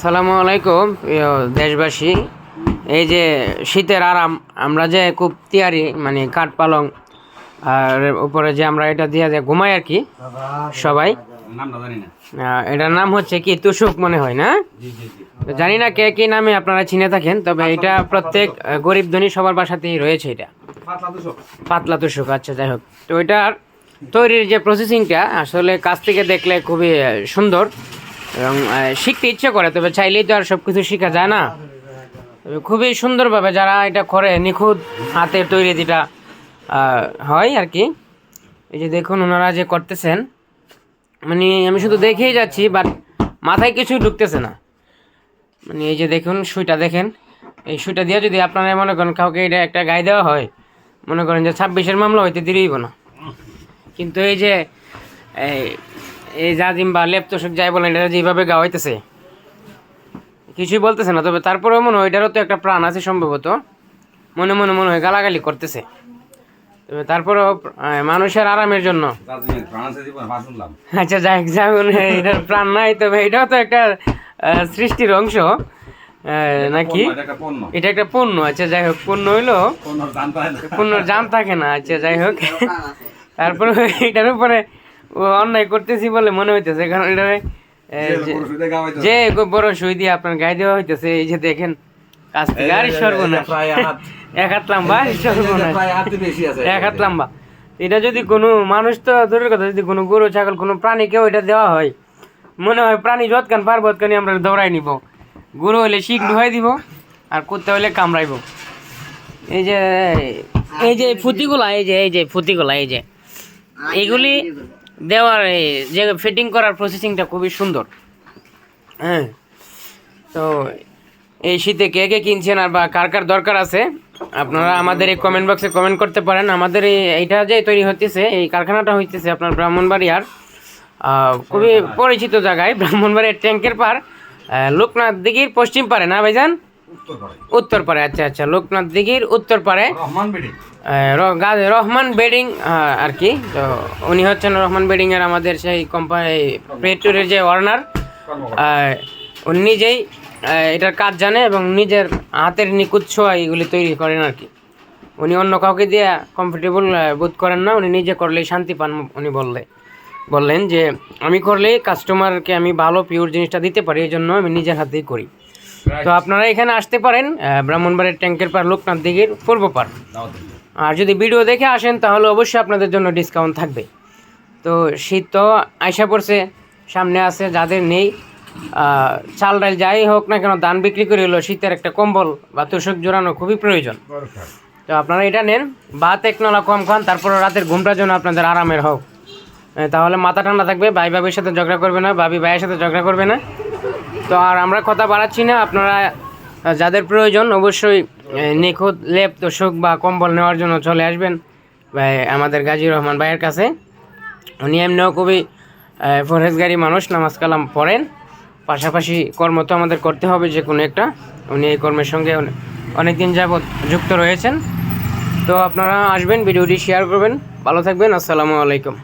আসসালামু আলাইকুম প্রিয় দেশবাসী। এই যে শীতের আরাম আমরা যে খুব তিয়ারি মানে কাঠ পালং আর উপরে যে আমরা এটা দিয়ে যে ঘুমাই আর কি সবাই, এটার নাম হচ্ছে কি তুষুক মনে হয় না, জানি না কে কি নামে আপনারা চিনে থাকেন, তবে এটা প্রত্যেক গরিব ধনী সবার বাসাতেই রয়েছে। এটা পাতলা তুষুক। আচ্ছা, যাই হোক, তো এটার তৈরির যে প্রসেসিংটা আসলে কাছ থেকে দেখলে খুবই সুন্দর এবং শিখতে ইচ্ছে করে, তবে চাইলেই তো আর সব কিছু শেখা যায় না। তবে খুবই সুন্দরভাবে যারা এটা করে নিখুঁত হাতের তৈরি যেটা হয় আর কি। এই যে দেখুন ওনারা যে করতেছেন, মানে আমি শুধু দেখেই যাচ্ছি, বাট মাথায় কিছুই ঢুকতেছে না। মানে এই যে দেখুন সুইটা দেখেন, এই সুইটা দিয়ে যদি আপনারা মনে করেন কাউকে এটা একটা গায়ে দেওয়া হয়, মনে করেন যে 26-এর মামলা হইতে দেরিইব না। কিন্তু এই যে এই জাজিম বা লেপ তোষক যাই বলেন, এটা যেভাবে গাওয়াইতেছে কিছুই বলতেছে না, তবে তারপরেও মনে হয় এটারও তো একটা প্রাণ আছে সম্ভবত। মনে মনে হয় গালাগালি করতেছে, তবে তারপরেও মানুষের আরামের জন্য। আচ্ছা, যাই এটার প্রাণ নাই, তবে এটাও তো একটা সৃষ্টির অংশ নাকি? এটা একটা পণ্য। আচ্ছা, যাই হোক, পণ্য হইলো পণ্যর জান থাকে না। আচ্ছা, যাই হোক, তারপরে এটার উপরে অন্যায় করতেছি বলে মনে হইতেছে, কারণ এটা যে বড় সুই দিয়ে আপনার গায়ে দেওয়া হইতেছে। এই যে দেখেন কাছ থেকে, আর সর্বনাশ, এক হাত লম্বা, এক হাত লম্বা। এটা যদি কোনো মানুষ, তো দূরের কথা, যদি কোনো গরু ছাগল কোনো প্রাণীকেও এটা দেওয়া হয়, মনে হয় প্রাণী যৎকান পারবতকানি আমরা দৌড়াই নিব। গরু হলে শিখ ঢুকাই দিব, আর কুত্তা হলে কামড়াইব। এই যে ফুতিগুলা, এই যে ফুতিগুলা, এই যে এইগুলি দেওয়ার যে ফিটিং করার প্রসেসিংটা খুবই সুন্দর। হ্যাঁ, তো এই শীতে কে কে কিনছেন আর বা কার কার দরকার আছে, আপনারা আমাদের এই কমেন্ট বক্সে কমেন্ট করতে পারেন। আমাদের এইটা যে তৈরি হতেছে, এই কারখানাটা হইতেছে আপনার ব্রাহ্মণবাড়িয়ার খুবই পরিচিত জায়গায়, ব্রাহ্মণবাড়িয়ার ট্যাঙ্কের পার, লোকনাথ দিঘির পশ্চিম পারে না ভাইজান? উত্তর পারে। আচ্ছা, লোকনাথ দিঘির উত্তর পারে রহমান বেডিং আর কি। তো উনি হচ্ছেন রহমান বেডিং এর আমাদের সেই কোম্পানি পেট্রোলের যে ওনার, উনি নিজেই এটার কাজ জানে এবং নিজের হাতের নিখুঁত ছোঁয়া এগুলি তৈরি করেন আর কি। উনি অন্য কাউকে দিয়ে কমফোর্টেবল বোধ করেন না, উনি নিজে করলেই শান্তি পান। উনি বললেন যে আমি করলেই কাস্টমারকে আমি ভালো পিওর জিনিসটা দিতে পারি, এই জন্য আমি নিজের হাতেই করি। তো আপনারা এখানে আসতে পারেন, ব্রাহ্মণবাড়িয়ার ট্যাঙ্কের পার, লোকনাথ দিঘির পূর্ব পার। আর যদি ভিডিও দেখে আসেন তাহলে অবশ্যই আপনাদের জন্য ডিসকাউন্ট থাকবে। তো শীত তো আইসা পড়ছে, সামনে আছে, যাদের নেই চাল ডাল যাই হোক না কেন, ধান বিক্রি করে হলো শীতের একটা কম্বল বা তোষক জোড়ানো খুবই প্রয়োজন। তো আপনারা এটা নেন, ভাত এক নলা কম খান, তারপর রাতের ঘুমটার জন্য আপনাদের আরামের হোক, তাহলে মাথা ঠান্ডা থাকবে। ভাই ভাবির সাথে ঝগড়া করবে না, ভাবি ভাইয়ের সাথে ঝগড়া করবে না। তো আর আমরা কথা বাড়াচ্ছি না, আপনারা যাদের প্রয়োজন অবশ্যই নিখুঁত লেপ তোষক বা কম্বল নেওয়ার জন্য চলে আসবেন আমাদের গাজী রহমান ভাইয়ের কাছে। উনি এমনিও খুবই পরহেজগারী মানুষ, নামাজ কালাম পড়েন, পাশাপাশি কর্ম তো আমাদের করতে হবে যে কোনো একটা। উনি এই কর্মের সঙ্গে অনেক দিন যাবৎ যুক্ত রয়েছেন। তো আপনারা আসবেন, ভিডিওটি শেয়ার করবেন, ভালো থাকবেন। আসসালামু আলাইকুম।